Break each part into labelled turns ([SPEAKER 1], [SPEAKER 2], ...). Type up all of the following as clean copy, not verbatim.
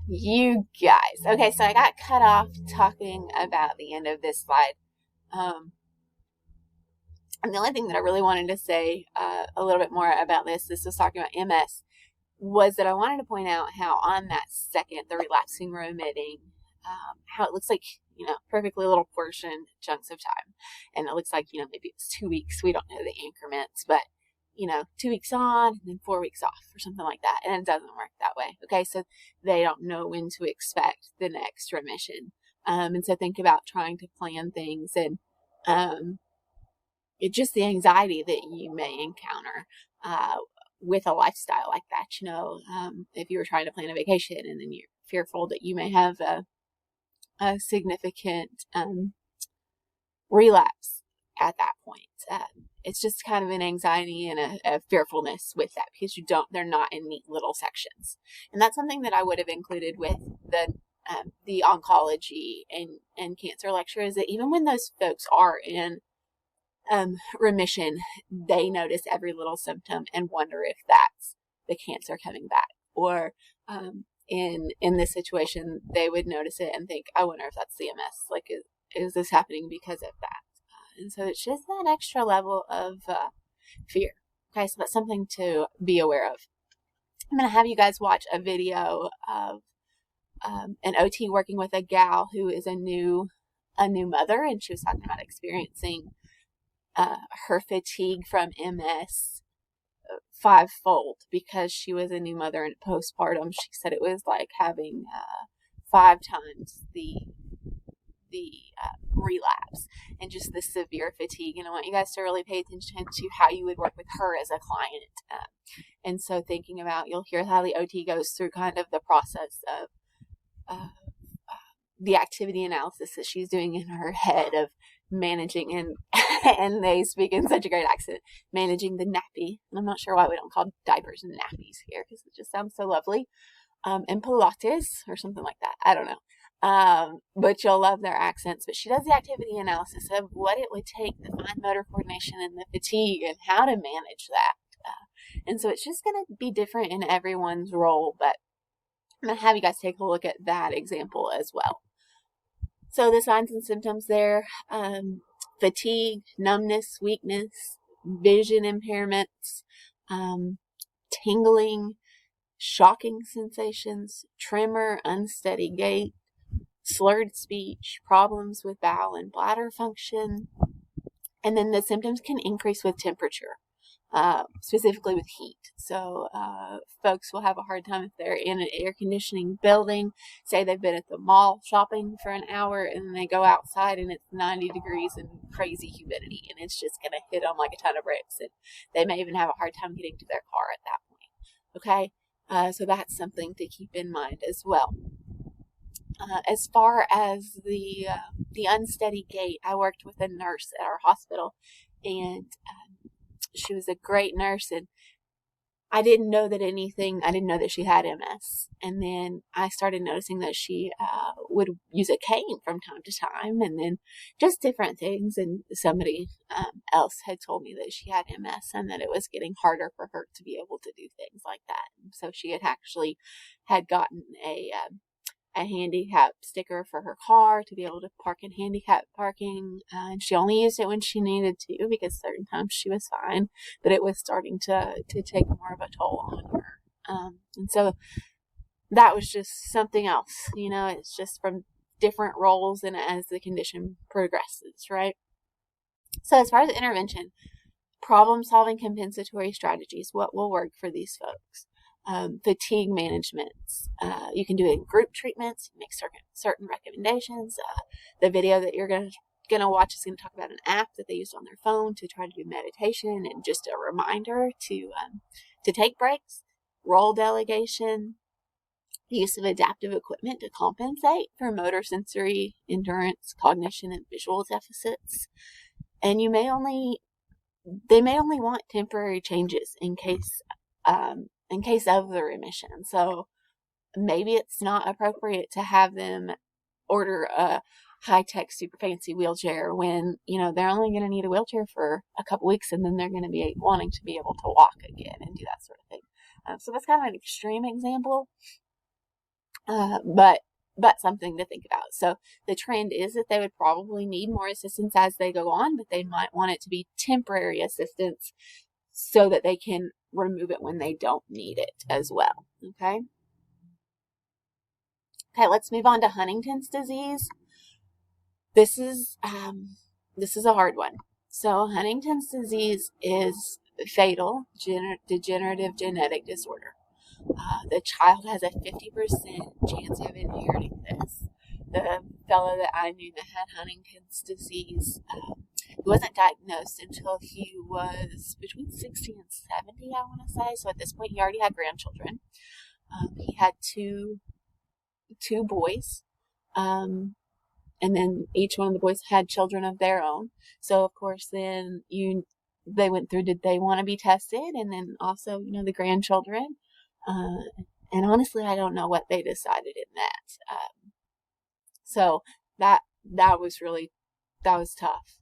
[SPEAKER 1] You guys. Okay, so I got cut off talking about the end of this slide. Um, and the only thing that I really wanted to say a little bit more about this was talking about MS, was that I wanted to point out how on that second, the relapsing remitting, how it looks like, perfectly little portion chunks of time. And it looks like, maybe it's 2 weeks. We don't know the increments, but 2 weeks on and then 4 weeks off or something like that. And it doesn't work that way. Okay. So they don't know when to expect the next remission. And so think about trying to plan things and, it's just the anxiety that you may encounter, with a lifestyle like that. If you were trying to plan a vacation and then you're fearful that you may have a significant, relapse at that point. It's just kind of an anxiety and a fearfulness with that because they're not in neat little sections. And that's something that I would have included with the oncology and cancer lecture, is that even when those folks are in remission, they notice every little symptom and wonder if that's the cancer coming back. Or in this situation, they would notice it and think, I wonder if that's CMS. Like, is this happening because of that? And so it's just that extra level of fear. Okay, so that's something to be aware of. I'm going to have you guys watch a video of an OT working with a gal who is a new mother, and she was talking about experiencing her fatigue from MS fivefold because she was a new mother and postpartum. She said it was like having 5 times the relapse and just the severe fatigue. And I want you guys to really pay attention to how you would work with her as a client. And so thinking about, you'll hear how the OT goes through kind of the process of the activity analysis that she's doing in her head of managing, and they speak in such a great accent, managing the nappy. And I'm not sure why we don't call diapers nappies here because it just sounds so lovely. And Pilates or something like that. I don't know. But you'll love their accents. But she does the activity analysis of what it would take, the fine motor coordination and the fatigue and how to manage that. And so it's just going to be different in everyone's role. But I'm going to have you guys take a look at that example as well. So the signs and symptoms there, fatigue, numbness, weakness, vision impairments, tingling, shocking sensations, tremor, unsteady gait, slurred speech, problems with bowel and bladder function. And then the symptoms can increase with temperature, specifically with heat. So folks will have a hard time if they're in an air conditioning building. Say they've been at the mall shopping for an hour and they go outside and it's 90 degrees and crazy humidity, and it's just going to hit them like a ton of bricks. And they may even have a hard time getting to their car at that point. Okay, so that's something to keep in mind as well. As far as the unsteady gait, I worked with a nurse at our hospital, and she was a great nurse, and I didn't know that she had MS. And then I started noticing that she would use a cane from time to time, and then just different things. And somebody else had told me that she had MS and that it was getting harder for her to be able to do things like that. And so she had actually gotten a handicap sticker for her car to be able to park in handicap parking. And she only used it when she needed to, because certain times she was fine, but it was starting to take more of a toll on her. And so that was just something else, it's just from different roles and as the condition progresses, right? So as far as intervention, problem solving compensatory strategies, what will work for these folks? Fatigue management. You can do it in group treatments, make certain recommendations. The video that you're going to watch is going to talk about an app that they used on their phone to try to do meditation and just a reminder to take breaks. Role delegation, the use of adaptive equipment to compensate for motor, sensory, endurance, cognition, and visual deficits. And they may only want temporary changes in case of the remission. So maybe it's not appropriate to have them order a high-tech, super fancy wheelchair when, they're only going to need a wheelchair for a couple weeks, and then they're going to be wanting to be able to walk again and do that sort of thing. So that's kind of an extreme example. But something to think about. So the trend is that they would probably need more assistance as they go on, but they might want it to be temporary assistance so that they can remove it when they don't need it as well. Okay. Okay, let's move on to Huntington's disease. This is a hard one. So Huntington's disease is fatal degenerative genetic disorder. The child has a 50% chance of inheriting this. The fellow that I knew that had Huntington's disease, he wasn't diagnosed until he was between 60 and 70, I want to say. So at this point, he already had grandchildren. He had two boys, and then each one of the boys had children of their own. So of course, then they went through, did they want to be tested? And then also, the grandchildren. And honestly, I don't know what they decided in that. So that was tough.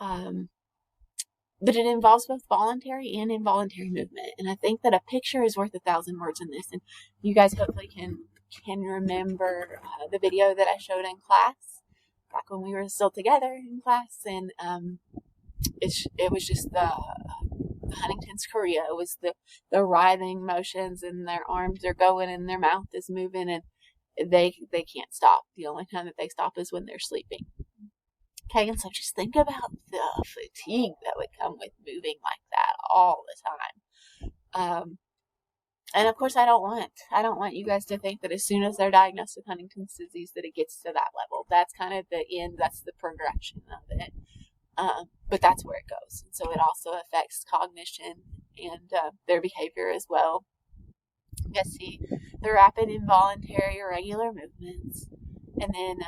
[SPEAKER 1] But it involves both voluntary and involuntary movement. And I think that a picture is worth 1,000 words in this. And you guys hopefully can remember the video that I showed in class back when we were still together in class. And it was just the Huntington's chorea. It was the writhing motions, and their arms are going and their mouth is moving, and they can't stop. The only time that they stop is when they're sleeping. Okay, and so just think about the fatigue that would come with moving like that all the time. And of course, I don't want you guys to think that as soon as they're diagnosed with Huntington's disease that it gets to that level. That's kind of the end. That's the progression of it. But that's where it goes. And so it also affects cognition and their behavior as well. You see the rapid involuntary irregular movements, and then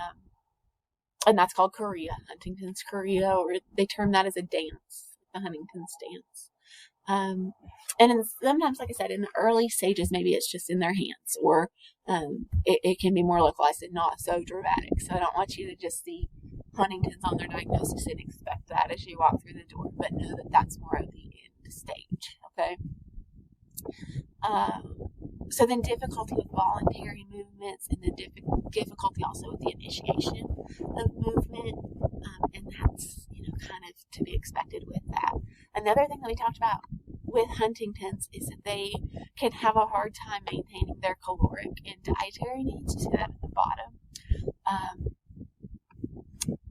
[SPEAKER 1] and that's called chorea, Huntington's chorea, or they term that as a dance, the Huntington's dance. And sometimes, like I said, in the early stages, maybe it's just in their hands, or it can be more localized and not so dramatic. So I don't want you to just see Huntington's on their diagnosis and expect that as you walk through the door, but know that that's more of the end stage. Okay. So then difficulty with voluntary movements, and the difficulty also with the initiation of movement, and that's kind of to be expected with that. Another thing that we talked about with Huntington's is that they can have a hard time maintaining their caloric and dietary needs. You see that at the bottom.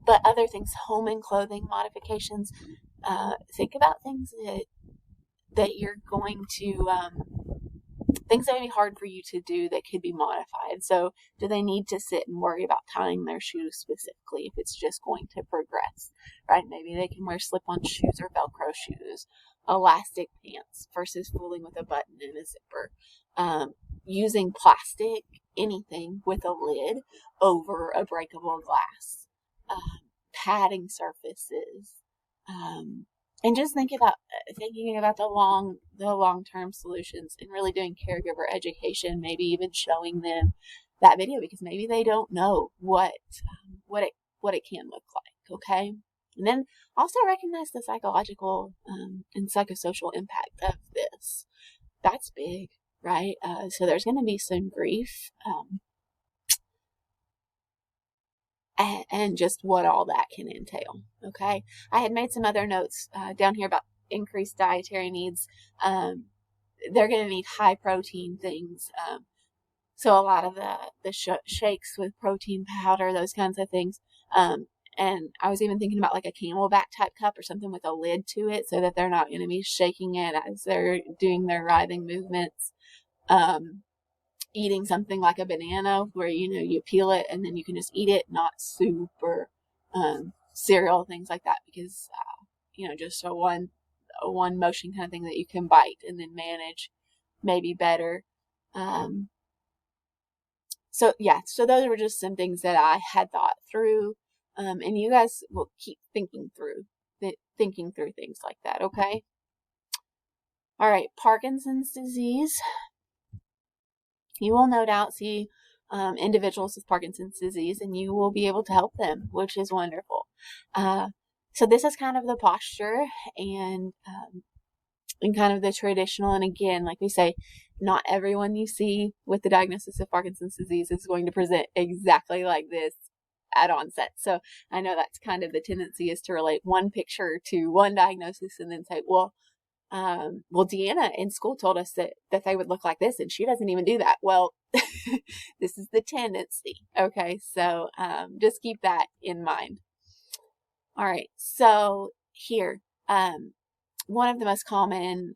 [SPEAKER 1] But other things, home and clothing modifications. Think about things that you're going to things that would be hard for you to do that could be modified. So do they need to sit and worry about tying their shoes specifically if it's just going to progress, right? Maybe they can wear slip-on shoes or Velcro shoes, elastic pants versus fooling with a button and a zipper, using plastic, anything with a lid over a breakable glass, padding surfaces, and just thinking about the long-term solutions, and really doing caregiver education, maybe even showing them that video, because maybe they don't know what it can look like. Okay. And then also recognize the psychological and psychosocial impact of this. That's big, right? So there's going to be some grief, and just what all that can entail. Okay. I had made some other notes down here about increased dietary needs. They're going to need high protein things. So a lot of the shakes with protein powder, those kinds of things. And I was even thinking about like a Camelback type cup or something with a lid to it, so that they're not going to be shaking it as they're doing their writhing movements. Eating something like a banana where, you peel it and then you can just eat it, not soup or cereal, things like that, because, just a one motion kind of thing that you can bite and then manage maybe better. So those were just some things that I had thought through. And you guys will keep thinking through things like that. Okay. All right. Parkinson's disease. You will no doubt see individuals with Parkinson's disease, and you will be able to help them, which is wonderful. So this is kind of the posture and and kind of the traditional. And again, like we say, not everyone you see with the diagnosis of Parkinson's disease is going to present exactly like this at onset. So I know that's kind of the tendency, is to relate one picture to one diagnosis and then say, well, Deanna in school told us that they would look like this, and she doesn't even do that. Well, this is the tendency. Okay. So, just keep that in mind. All right. So here, one of the most common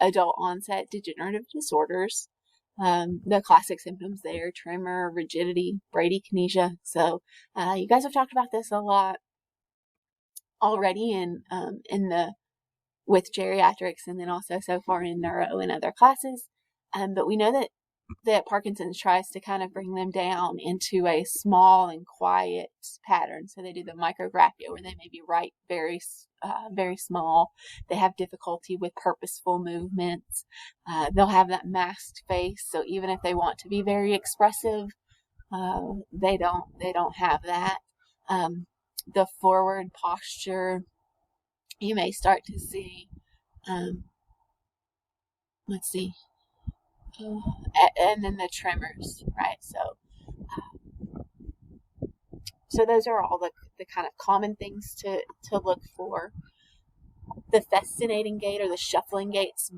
[SPEAKER 1] adult onset degenerative disorders. The classic symptoms there: tremor, rigidity, bradykinesia. So, you guys have talked about this a lot already with geriatrics, and then also so far in neuro and other classes. But we know that Parkinson's tries to kind of bring them down into a small and quiet pattern. So they do the micrographia, where they maybe write very small. They have difficulty with purposeful movements. They'll have that masked face. So even if they want to be very expressive, they don't have that. The forward posture, you may start to see, let's see, and then the tremors, right? So those are all the kind of common things to look for. The fascinating gait, or the shuffling gait's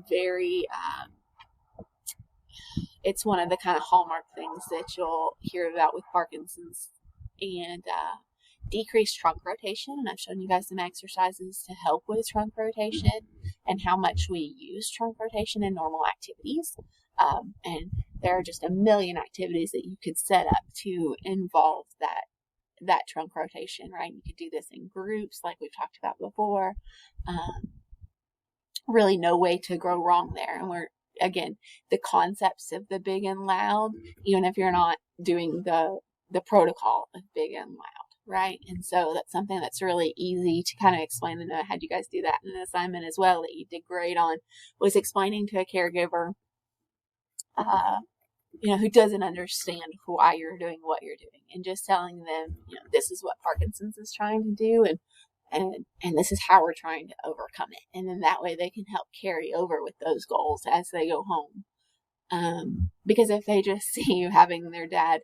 [SPEAKER 1] it's one of the kind of hallmark things that you'll hear about with Parkinson's. And decreased trunk rotation, and I've shown you guys some exercises to help with trunk rotation and how much we use trunk rotation in normal activities. And there are just a million activities that you could set up to involve that trunk rotation, right? You could do this in groups like we've talked about before. Really no way to go wrong there. And again, the concepts of the big and loud, even if you're not doing the protocol of big and loud, right? And so that's something that's really easy to kind of explain. And I had you guys do that in an assignment as well that you did great on, was explaining to a caregiver, who doesn't understand why you're doing what you're doing, and just telling them, this is what Parkinson's is trying to do, and this is how we're trying to overcome it. And then that way they can help carry over with those goals as they go home. Because if they just see you having their dad,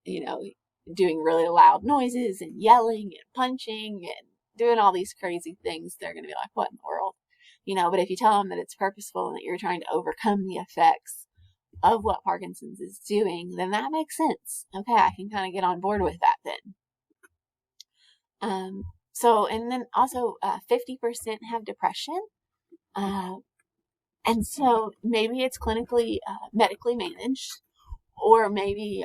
[SPEAKER 1] doing really loud noises and yelling and punching and doing all these crazy things, they're going to be like, what in the world? But if you tell them that it's purposeful and that you're trying to overcome the effects of what Parkinson's is doing, then that makes sense. Okay, I can kind of get on board with that then. So, and then also 50% have depression. And so maybe it's clinically, medically managed, or maybe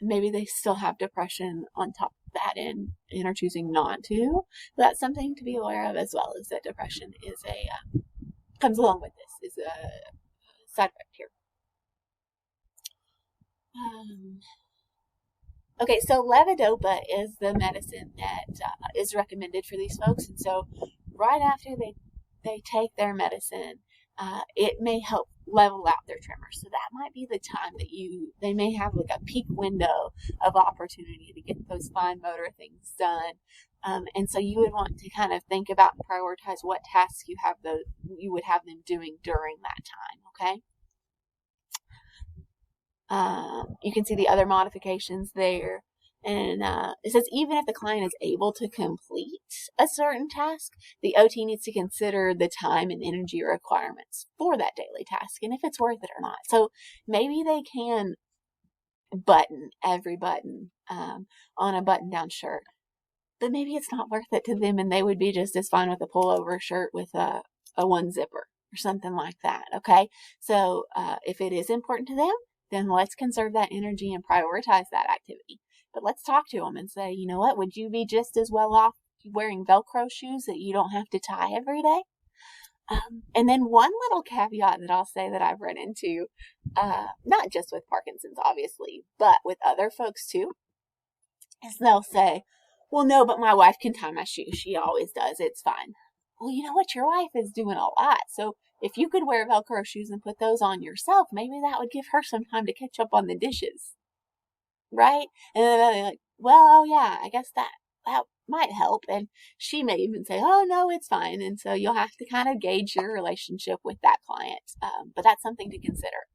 [SPEAKER 1] they still have depression on top of that and are choosing not to. So that's something to be aware of as well, is that depression is comes along with this, is a side effect here. Okay, so levodopa is the medicine that is recommended for these folks. And so right after they take their medicine, it may help level out their tremors. So that might be the time that they may have like a peak window of opportunity to get those fine motor things done. And so you would want to kind of think about and prioritize what tasks you would have them doing during that time. Okay. You can see the other modifications there. And it says, even if the client is able to complete a certain task, the OT needs to consider the time and energy requirements for that daily task, and if it's worth it or not. So maybe they can button every button on a button-down shirt, but maybe it's not worth it to them, and they would be just as fine with a pullover shirt with a one zipper or something like that. Okay, so if it is important to them, then let's conserve that energy and prioritize that activity. But let's talk to them and say, you know what, would you be just as well off wearing Velcro shoes that you don't have to tie every day? And then one little caveat that I'll say that I've run into, not just with Parkinson's, obviously, but with other folks too, is they'll say, well, no, but my wife can tie my shoes. She always does. It's fine. Well, you know what? Your wife is doing a lot. So if you could wear Velcro shoes and put those on yourself, maybe that would give her some time to catch up on the dishes. Right? And then they're like, well, oh yeah, I guess that might help. And she may even say, oh, no, it's fine. And so you'll have to kind of gauge your relationship with that client. But that's something to consider.